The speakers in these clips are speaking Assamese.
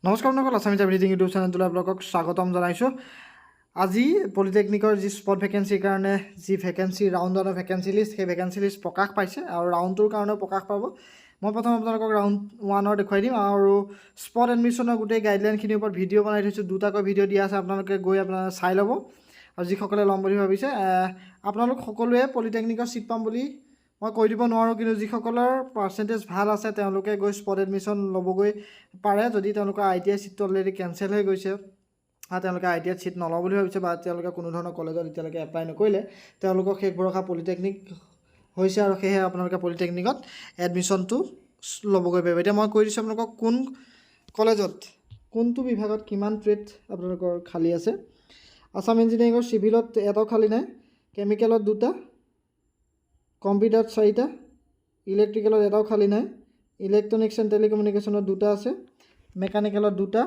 নমস্কাৰ বন্ধুসকল, আছামিজ এভৰিথিং ইউটিউব চেনেলটোলৈ আপোনালোকক স্বাগতম জনাইছোঁ। আজি পলিটেকনিকৰ যি স্পট ভেকেঞ্চিৰ কাৰণে যি ভেকেঞ্চি ৰাউণ্ড ওৱানৰ ভেকেঞ্চি লিষ্ট, সেই ভেকেঞ্চি লিষ্ট প্ৰকাশ পাইছে আৰু ৰাউণ্ড টুৰ কাৰণেও প্ৰকাশ পাব। মই প্ৰথম আপোনালোকক ৰাউণ্ড ওৱানৰ দেখুৱাই দিম আৰু স্পট এডমিশ্যনৰ গোটেই গাইডলাইনখিনিৰ ওপৰত ভিডিঅ' বনাই থৈছোঁ। দুটাকৈ ভিডিঅ' দিয়া আছে, আপোনালোকে গৈ চাই ল'ব। আৰু যিসকলে ল'ম বুলি ভাবিছে, আপোনালোক সকলোৱে পলিটেকনিকৰ ছিট পাম বুলি মই কৈ দিব নোৱাৰোঁ, কিন্তু যিসকলৰ পাৰ্চেণ্টেজ ভাল আছে তেওঁলোকে গৈ স্পট এডমিশ্যন ল'বগৈ পাৰে। যদি তেওঁলোকৰ ITI ছিটটো অলৰেডি কেঞ্চেল হৈ গৈছে আৰু তেওঁলোকে ITI ছিট নলওঁ বুলি ভাবিছে বা তেওঁলোকে কোনো ধৰণৰ কলেজত এতিয়ালৈকে এপ্লাই নকৰিলে, তেওঁলোকক শেষ ভৰসা পলিটেকনিক হৈছে আৰু সেয়েহে আপোনালোকে পলিটেকনিকত এডমিশ্যনটো ল'বগৈ পাৰিব। এতিয়া মই কৈ দিছোঁ আপোনালোকক কোন কলেজত কোনটো বিভাগত কিমান ট্ৰেড আপোনালোকৰ খালী আছে। আছাম ইঞ্জিনিয়াৰিঙৰ চিভিলত এটাও খালী নাই, কেমিকেলত 2টা, কম্পিউটাৰত 4টা, ইলেক্ট্ৰিকেলত এটাও খালী নাই, ইলেক্ট্ৰনিক্স এণ্ড টেলিকমিউনিকেশ্যনত 2টা আছে, মেকানিকেলত 2টা,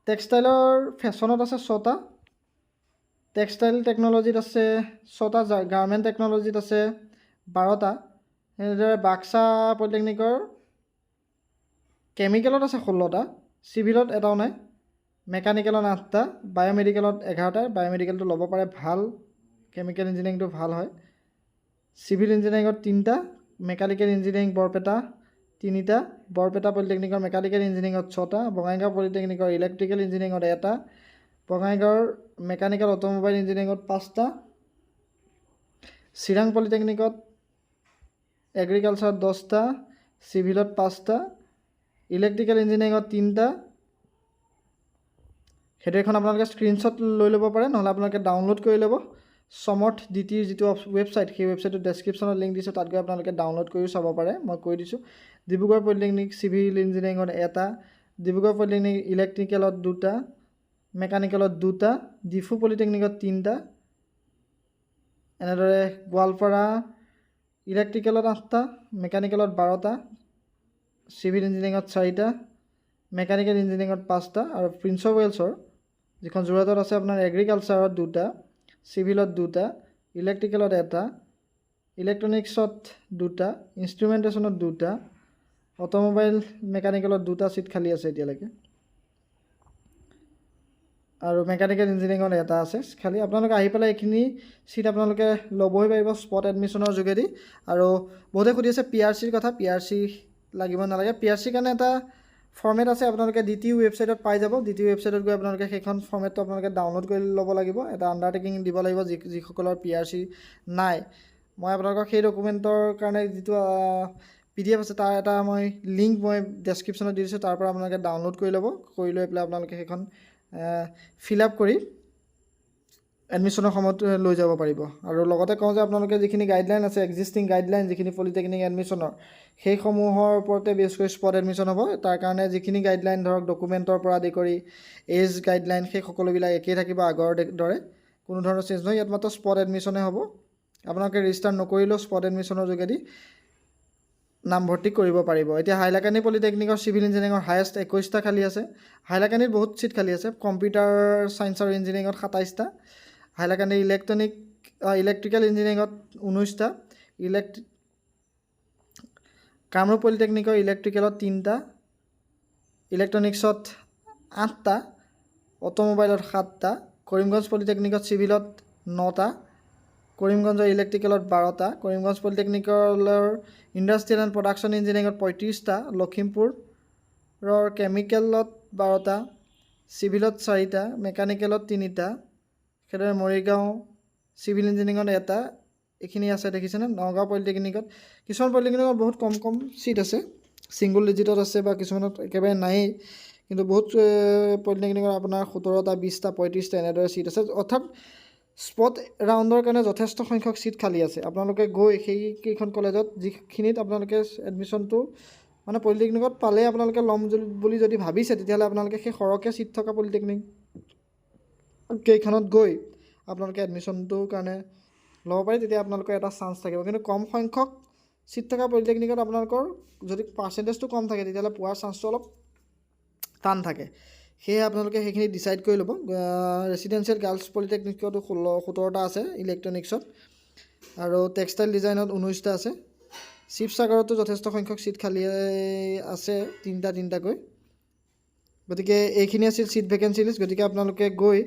টেক্সটাইলৰ ফেশ্বনত আছে 6টা, টেক্সটাইল টেকন'লজিত আছে 6টা, গাৰ্মেণ্ট টেকন'লজিত আছে 12টা। এনেদৰে বাক্সা পলিটেকনিকৰ কেমিকেলত আছে 16টা, চিভিলত এটাও নাই, মেকানিকেলত 8টা, বায়'মেডিকেলত 11টা। বায়'মেডিকেলটো ল'ব পাৰে, ভাল, কেমিকেল ইঞ্জিনিয়াৰিংটো ভাল হয়। চিভিল ইঞ্জিনিয়াৰিঙত 3টা, মেকানিকেল ইঞ্জিনিয়াৰিং বৰপেটা 3টা, বৰপেটা পলিটেকনিকৰ মেকানিকেল ইঞ্জিনিয়াৰিঙত 6টা, বঙাইগাঁও পলিটেকনিকৰ ইলেক্ট্ৰিকেল ইঞ্জিনিয়াৰিঙত 1টা, বঙাইগাঁৱৰ মেকানিকেল অট'মোবাইল ইঞ্জিনিয়াৰিঙত 5টা, চিৰাং পলিটেকনিকত এগ্ৰিকালচাৰত 10টা, চিভিলত 5টা, ইলেক্ট্ৰিকেল ইঞ্জিনিয়াৰিঙত 3টা। সেইটো এখন আপোনালোকে স্ক্ৰীনশ্বট লৈ ল'ব পাৰে, নহ'লে আপোনালোকে ডাউনলোড কৰি ল'ব। সমৰ্থ DTৰ যিটো ৱেবছাইট, সেই ৱেবছাইটটো ডেছক্ৰিপশ্যনত লিংক দিছোঁ, তাত গৈ আপোনালোকে ডাউনলোড কৰিও চাব পাৰে। মই কৈ দিছোঁ, ডিব্ৰুগড় পলিটেকনিক চিভিল ইঞ্জিনিয়াৰিঙত 1টা, ডিব্ৰুগড় পলিটেকনিক ইলেক্ট্ৰিকেলত 2টা, মেকানিকেলত 2টা, ডিফু পলিটেকনিকত 3টা। এনেদৰে গোৱালপাৰা ইলেক্ট্ৰিকেলত 8টা, মেকানিকেলত 12টা, চিভিল ইঞ্জিনিয়াৰিঙত 4টা, মেকানিকেল ইঞ্জিনিয়াৰিঙত 5টা। আৰু প্ৰিন্স অফ ৱেলছৰ যিখন যোৰহাটত আছে আপোনাৰ এগ্ৰিকালচাৰত 2টা, চিভিলত 2টা, ইলেক্ট্ৰিকেলত 1টা, ইলেক্ট্ৰনিক্সত 2টা, ইনষ্ট্ৰুমেণ্টেশ্যনত 2টা, অট'মোবাইল মেকানিকেলত 2টা ছিট খালী আছে এতিয়ালৈকে, আৰু মেকানিকেল ইঞ্জিনিয়াৰিঙত 1টা আছে খালী। আপোনালোকে আহি পেলাই এইখিনি ছিট আপোনালোকে ল'বই পাৰিব স্পট এডমিশ্যনৰ যোগেদি। আৰু বহুতে সুধি আছে PRCৰ কথা, PRC লাগিব নালাগে। PRCৰ কাৰণে এটা ফৰ্মেট আছে, আপোনালোকে DT ৱেবছাইটত পাই যাব। DT ৱেবছাইটত গৈ আপোনালোকে সেইখন ফৰ্মেটটো আপোনালোকে ডাউনলোড কৰি ল'ব লাগিব, এটা আণ্ডাৰটেকিং দিব লাগিব যিসকলৰ PRC নাই। মই আপোনালোকক সেই ডকুমেণ্টৰ কাৰণে যিটো PDF আছে তাৰ এটা মই লিংক মই ডেছক্ৰিপশ্যনত দি দিছোঁ, তাৰ পৰা আপোনালোকে ডাউনলোড কৰি ল'ব। কৰি লৈ পেলাই আপোনালোকে সেইখন ফিল আপ কৰি এডমিশ্যনৰ সময়ত লৈ যাব পাৰিব। আৰু লগতে কওঁ যে আপোনালোকে যিখিনি গাইডলাইন আছে, এক্সিষ্টিং গাইডলাইন যিখিনি পলিটেকনিক এডমিশ্যনৰ, সেইসমূহৰ ওপৰতে বেছ কৰি স্পট এডমিশ্যন হ'ব। তাৰ কাৰণে যিখিনি গাইডলাইন ধৰক ডকুমেণ্টৰ পৰা আদি কৰি এজ গাইডলাইন, সেই সকলোবিলাক একেই থাকিব আগৰ দৰে, কোনো ধৰণৰ চেঞ্জ নহয়। ইয়াত মাত্ৰ স্পট এডমিশ্যনে হ'ব। আপোনালোকে ৰেজিষ্টাৰ নকৰিলেও স্পট এডমিশ্যনৰ যোগেদি নামভৰ্তি কৰিব পাৰিব। এতিয়া হাইলাকান্দি পলিটেকনিকৰ চিভিল ইঞ্জিনিয়াৰিঙৰ হায়েষ্ট 21টা খালী আছে। হাইলাকান্দিত বহুত ছিট খালী আছে। কম্পিউটাৰ ছায়েন্স আৰু ইঞ্জিনিয়াৰিঙত 27টা, হাইলাকান্দি ইলেক্ট্ৰিকেল ইঞ্জিনিয়াৰিঙত 19টা, কামৰূপ পলিটেকনিকৰ ইলেক্ট্ৰিকেলত 3টা, ইলেক্ট্ৰনিক্সত 8টা, অট'মোবাইলত 7টা, কৰিমগঞ্জ পলিটেকনিকত চিভিলত 9টা, কৰিমগঞ্জৰ ইলেক্ট্ৰিকেলত 12টা, কৰিমগঞ্জ পলিটেকনিকেলৰ ইণ্ডাষ্ট্ৰিয়েল এণ্ড প্ৰডাকশ্যন ইঞ্জিনিয়াৰিঙত 35টা, লখিমপুৰৰ কেমিকেলত 12টা, চিভিলত 4টা, মেকানিকেলত 3টা, সেইদৰে মৰিগাঁও চিভিল ইঞ্জিনিয়াৰিঙত 1টা। এইখিনি আছে দেখিছেনে। নগাঁও পলিটেকনিকত কিছুমান পলিটেকনিকত বহুত কম কম ছিট আছে, ছিংগুল ডিজিটত আছে বা কিছুমানত একেবাৰে নায়েই, কিন্তু বহুত পলিটেকনিকত আপোনাৰ 17টা, 20টা, 35টা এনেদৰে ছিট আছে। অৰ্থাৎ স্পট ৰাউণ্ডৰ কাৰণে যথেষ্ট সংখ্যক ছিট খালী আছে। আপোনালোকে গৈ সেইকেইখন কলেজত যিখিনিত আপোনালোকে এডমিশ্যনটো মানে পলিটেকনিকত পালে আপোনালোকে ল'ম বুলি যদি ভাবিছে, তেতিয়াহ'লে আপোনালোকে সেই সৰহকৈ ছিট থকা পলিটেকনিক কেইখনত গৈ আপোনালোকে এডমিশ্যনটোৰ কাৰণে ল'ব পাৰি, তেতিয়া আপোনালোকৰ এটা চান্স থাকিব। কিন্তু কম সংখ্যক ছিট থকা পলিটেকনিকত আপোনালোকৰ যদি পাৰ্চেণ্টেজটো কম থাকে, তেতিয়াহ'লে পোৱাৰ চান্সটো অলপ টান থাকে। সেয়ে আপোনালোকে সেইখিনি ডিচাইড কৰি ল'ব। ৰেচিডেঞ্চিয়েল গাৰ্লছ পলিটেকনিকতো 17টা আছে ইলেক্ট্ৰনিক্সত, আৰু টেক্সটাইল ডিজাইনত 19টা আছে। শিৱসাগৰতো যথেষ্ট সংখ্যক ছিট খালী আছে, 3টাকৈ। গতিকে এইখিনি আছিল ছিট ভেকেঞ্চি লিষ্ট। গতিকে আপোনালোকে গৈ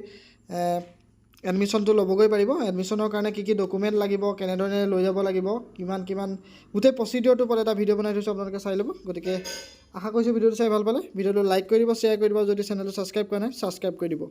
এডমিশ্যনটো ল'বগৈ পাৰিব। এডমিশ্যনৰ কাৰণে কি ডকুমেণ্ট লাগিব, কেনেধৰণে লৈ যাব লাগিব, কিমান গোটেই প্ৰচিডিঅ'ৰটোৰ ওপৰত এটা ভিডিঅ' বনাই থৈছোঁ, আপোনালোকে চাই ল'ব। গতিকে আশা কৰিছোঁ ভিডিঅ'টো চাই ভাল পালে। ভিডিঅ'টো লাইক কৰি দিব, শ্বেয়াৰ কৰি দিব। যদি চেনেলটো ছাবস্ক্ৰাইব কৰা নাই ছাবস্ক্ৰাইব কৰি দিব।